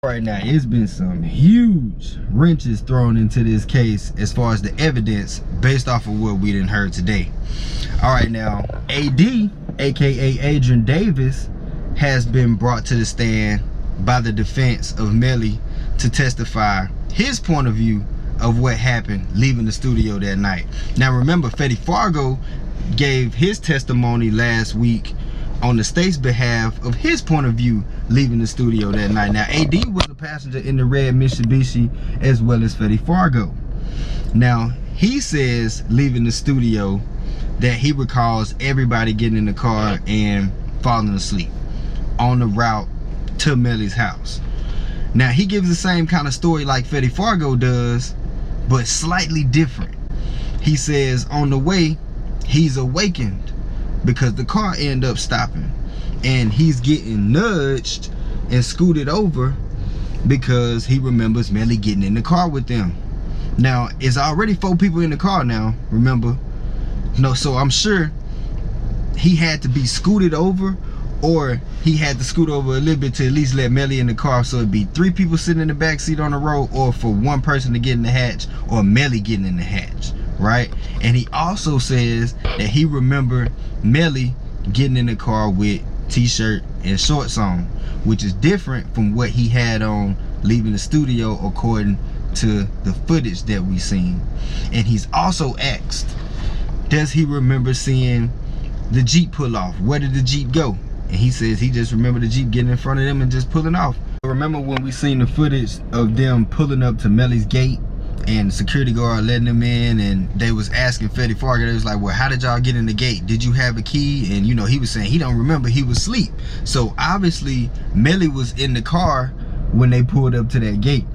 Right now, it's been some huge wrenches thrown into this case as far as the evidence based off of what we done heard today. All right, now AD, aka Adrian Davis, has been brought to the stand by the defense of Melly to testify his point of view of what happened leaving the studio that night. Now remember, Fetty Fargo gave his testimony last week on the state's behalf of his point of view leaving the studio that night. Now AD was a passenger in the red Mitsubishi as well as Fetty Fargo. Now he says leaving the studio that he recalls everybody getting in the car and falling asleep on the route to Melly's house. Now he gives the same kind of story like Fetty Fargo does, but slightly different. He says on the way he's awakened because the car ended up stopping and he's getting nudged and scooted over because he remembers Melly getting in the car with them. Now it's already 4 people in the car now, remember? No, so I'm sure he had to be scooted over, or he had to scoot over a little bit to at least let Melly in the car, so it'd be 3 people sitting in the back seat on the road, or for 1 person to get in the hatch, or Melly getting in the hatch, right? And he also says that he remembered Melly getting in the car with t-shirt and shorts on, which is different from what he had on leaving the studio according to the footage that we seen. And he's also asked, does he remember seeing the Jeep pull off? Where did the Jeep go? And he says he just remembered the Jeep getting in front of them and just pulling off. Remember when we seen the footage of them pulling up to Melly's gate and the security guard letting them in, and they was asking Fetty Fargo, they was like, well, how did y'all get in the gate? Did you have a key? And you know, he was saying he don't remember, he was asleep. So obviously Melly was in the car when they pulled up to that gate.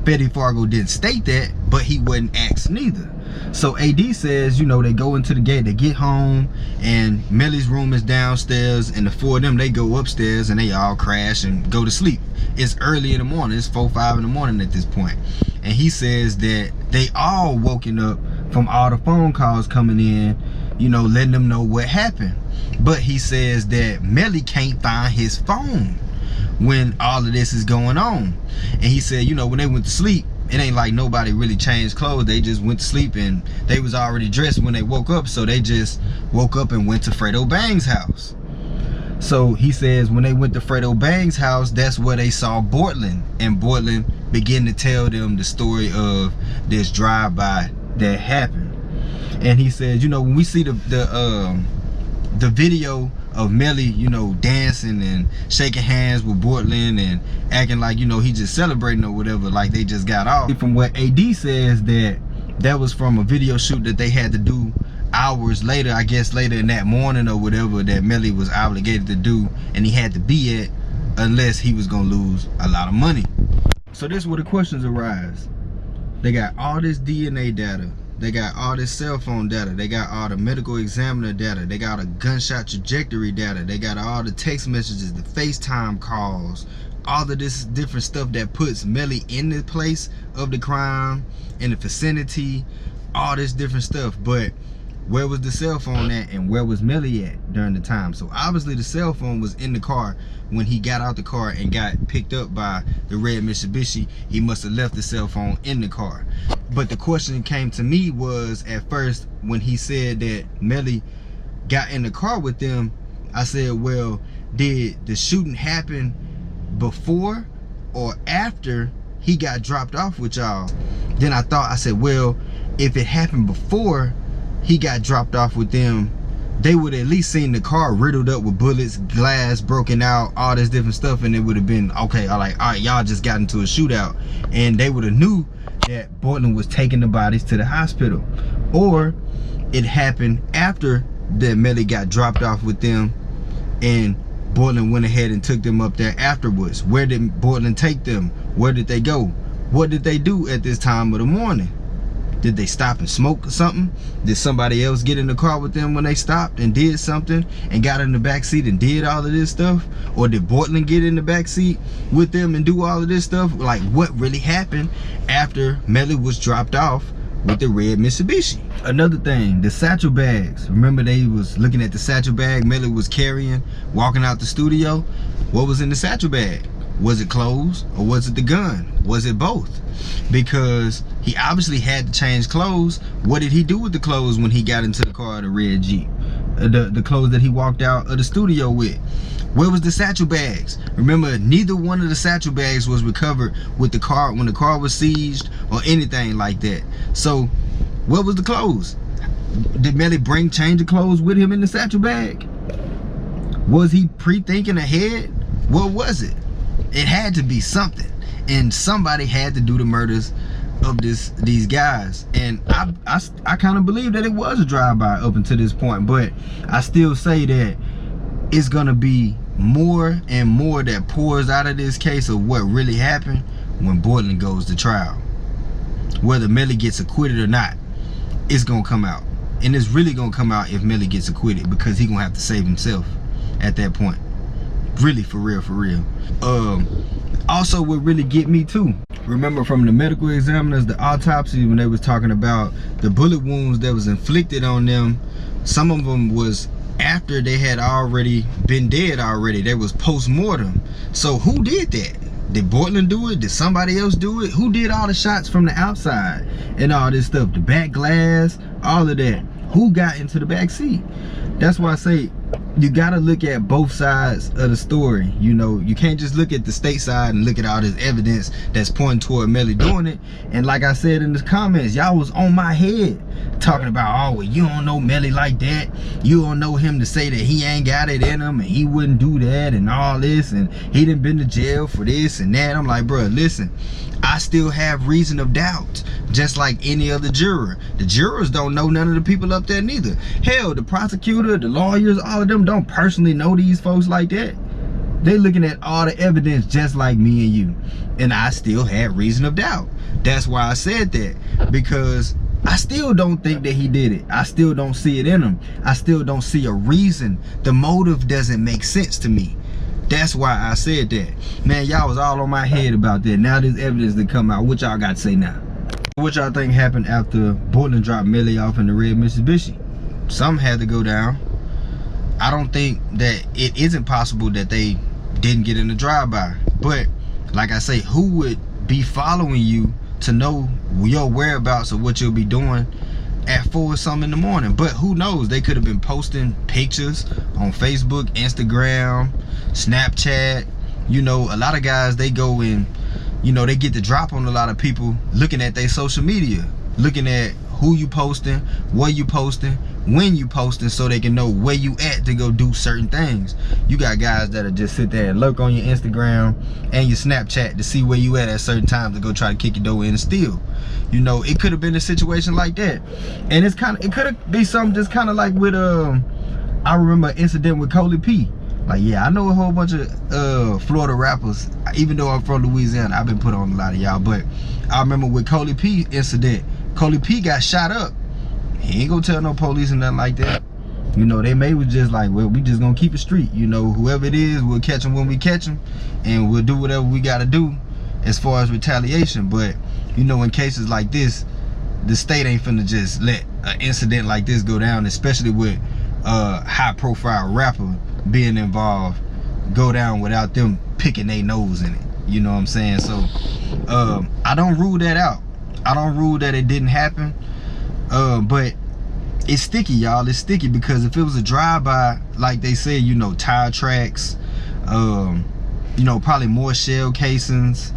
Fetty Fargo didn't state that, but he wasn't asked neither. So AD says, you know, they go into the gate, they get home, and Melly's room is downstairs, and the 4 of them, they go upstairs and they all crash and go to sleep. It's early in the morning, it's 4, 5 in the morning at this point. And he says that they all woken up from all the phone calls coming in, you know, letting them know what happened. But he says that Melly can't find his phone when all of this is going on. And he said, you know, when they went to sleep, it ain't like nobody really changed clothes. They just went to sleep and they was already dressed when they woke up. So they just woke up and went to Fredo Bang's house. So he says when they went to Fredo Bang's house, that's where they saw Bortland. And Bortland began to tell them the story of this drive-by that happened. And he says, you know, when we see the video of Melly, you know, dancing and shaking hands with Bortland and acting like, you know, he just celebrating or whatever, like they just got off. From what AD says, that was from a video shoot that they had to do hours later, I guess later in that morning or whatever, that Melly was obligated to do, and he had to be at, unless he was gonna lose a lot of money. So this is where the questions arise. They got all this DNA data, they got all this cell phone data, they got all the medical examiner data, they got a gunshot trajectory data, they got all the text messages, the FaceTime calls, all of this different stuff that puts Melly in the place of the crime, in the vicinity, all this different stuff. But where was the cell phone at, and where was Melly at during the time? So obviously the cell phone was in the car when he got out the car and got picked up by the red Mitsubishi. He must have left the cell phone in the car. But the question came to me was, at first when he said that Melly got in the car with them, I said, well, did the shooting happen before or after he got dropped off with y'all? Then I said, well, if it happened before he got dropped off with them, they would at least seen the car riddled up with bullets, glass broken out, all this different stuff, and it would have been, okay, like, all right, y'all just got into a shootout, and they would have knew that Bortland was taking the bodies to the hospital. Or it happened after that Melly got dropped off with them, and Bortland went ahead and took them up there afterwards. Where did Bortland take them? Where did they go? What did they do at this time of the morning? Did they stop and smoke something? Did somebody else get in the car with them when they stopped and did something and got in the back seat and did all of this stuff? Or did Bortland get in the back seat with them and do all of this stuff? Like, what really happened after Melly was dropped off with the red Mitsubishi? Another thing, the satchel bags. Remember they was looking at the satchel bag Melly was carrying, walking out the studio? What was in the satchel bag? Was it clothes or was it the gun? Was it both? Because he obviously had to change clothes. What did he do with the clothes when he got into the car of the red Jeep? The clothes that he walked out of the studio with. Where was the satchel bags? Remember, neither one of the satchel bags was recovered with the car when the car was seized or anything like that. So where was the clothes? Did Melly bring change of clothes with him in the satchel bag? Was he pre-thinking ahead? What was it? It had to be something, and somebody had to do the murders of these guys. And I kind of believe that it was a drive-by up until this point, but I still say that it's gonna be more and more that pours out of this case of what really happened when Portland goes to trial. Whether Melly gets acquitted or not, it's gonna come out, and it's really gonna come out if Melly gets acquitted, because he gonna have to save himself at that point. Really, for real. Also, what really get me too, remember from the medical examiners, the autopsy, when they was talking about the bullet wounds that was inflicted on them, some of them was after they had already been dead already. They was post-mortem. So who did that? Did Portland do it? Did somebody else do it? Who did all the shots from the outside and all this stuff? The back glass, all of that. Who got into the back seat? That's why I say you gotta look at both sides of the story. You know, you can't just look at the state side and look at all this evidence that's pointing toward Melly doing it. And like I said in the comments, y'all was on my head talking about, oh, well, you don't know Melly like that. You don't know him to say that he ain't got it in him and he wouldn't do that and all this, and he done been to jail for this and that. I'm like, bro, listen, I still have reason of doubt, just like any other juror. The jurors don't know none of the people up there neither. Hell, the prosecutor, the lawyers, all of them don't personally know these folks like that. They looking at all the evidence just like me and you. And I still had reason of doubt. That's why I said that, because I still don't think that he did it. I still don't see it in him. I still don't see a reason. The motive doesn't make sense to me. That's why I said that. Man, y'all was all on my head about that. Now there's evidence that come out. What y'all got to say now? What y'all think happened after Portland dropped Melly off in the red Mitsubishi? Something had to go down. I don't think that it isn't possible that they didn't get in the drive-by. But like I say, who would be following you to know your whereabouts or what you'll be doing at 4 or something in the morning? But who knows? They could have been posting pictures on Facebook, Instagram, Snapchat. You know, a lot of guys, they go and, you know, they get the drop on a lot of people looking at their social media, looking at who you posting, what you posting, when you posting, so they can know where you at to go do certain things. You got guys that'll just sit there and lurk on your Instagram and your Snapchat to see where you at certain times to go try to kick your door in and steal. You know, it could have been a situation like that. And it could have been something just kind of like with I remember an incident with Coley P. Like, yeah, I know a whole bunch of Florida rappers. Even though I'm from Louisiana, I've been put on a lot of y'all. But I remember with Coley P incident, Coley P got shot up. He ain't gonna tell no police or nothing like that. You know, they was just like, well, we just gonna keep it street. You know, whoever it is, we'll catch them when we catch them, and we'll do whatever we gotta do as far as retaliation. But, you know, in cases like this, the state ain't finna just let an incident like this go down, especially with a high-profile rapper being involved, go down without them picking their nose in it. You know what I'm saying? So, I don't rule that out. I don't rule that it didn't happen. But it's sticky, y'all. It's sticky because if it was a drive-by, like they said, you know, tire tracks, you know, probably more shell casings,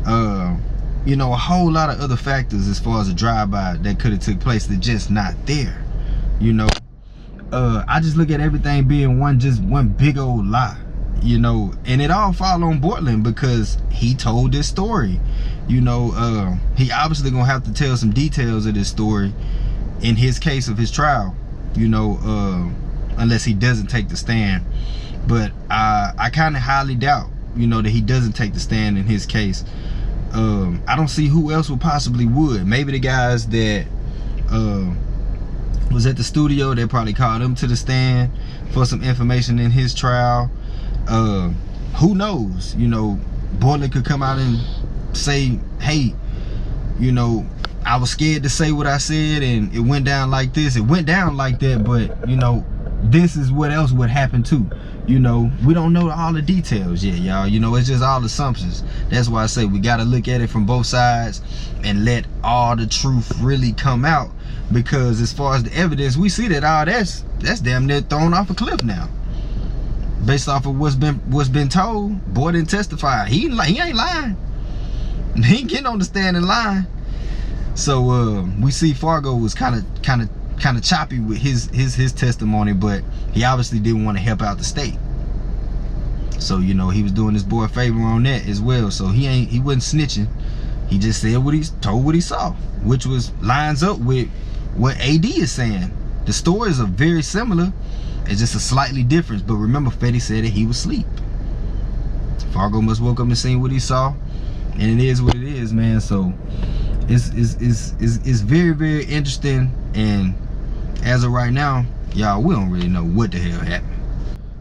you know, a whole lot of other factors as far as a drive-by that could have took place that just not there. You know, I just look at everything being one big old lie. You know, and it all fall on Portland because he told this story. You know, he obviously gonna have to tell some details of this story in his case of his trial, you know, unless he doesn't take the stand. But I kind of highly doubt, you know, that he doesn't take the stand in his case. I don't see who else would possibly would. Maybe the guys that was at the studio, they probably called him to the stand for some information in his trial. Who knows? You know, Portland could come out and say, hey, you know, I was scared to say what I said and it went down like this. It went down like that, but, you know, this is what else would happen too. You know, we don't know all the details yet, y'all. You know, it's just all assumptions. That's why I say we got to look at it from both sides and let all the truth really come out. Because as far as the evidence, we see that all that's damn near thrown off a cliff now. Based off of what's been told, boy didn't testify. He ain't lying. He ain't getting on the stand and lying. So we see Fargo was kind of choppy with his testimony, but he obviously didn't want to help out the state. So, you know, he was doing his boy a favor on that as well. So he wasn't snitching. He just said what he saw, which was lines up with what AD is saying. The stories are very similar. It's just a slightly different. But remember, Fetty said that he was asleep. Fargo must woke up and seen what he saw, and it is what it is, man. So it's very, very interesting. And as of right now, y'all, we don't really know what the hell happened.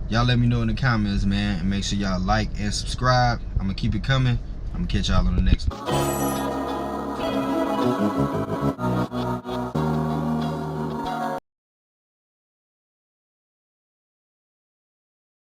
Y'all let me know in the comments, man, and make sure y'all like and subscribe. I'm gonna keep it coming. I'm gonna catch y'all on the next one.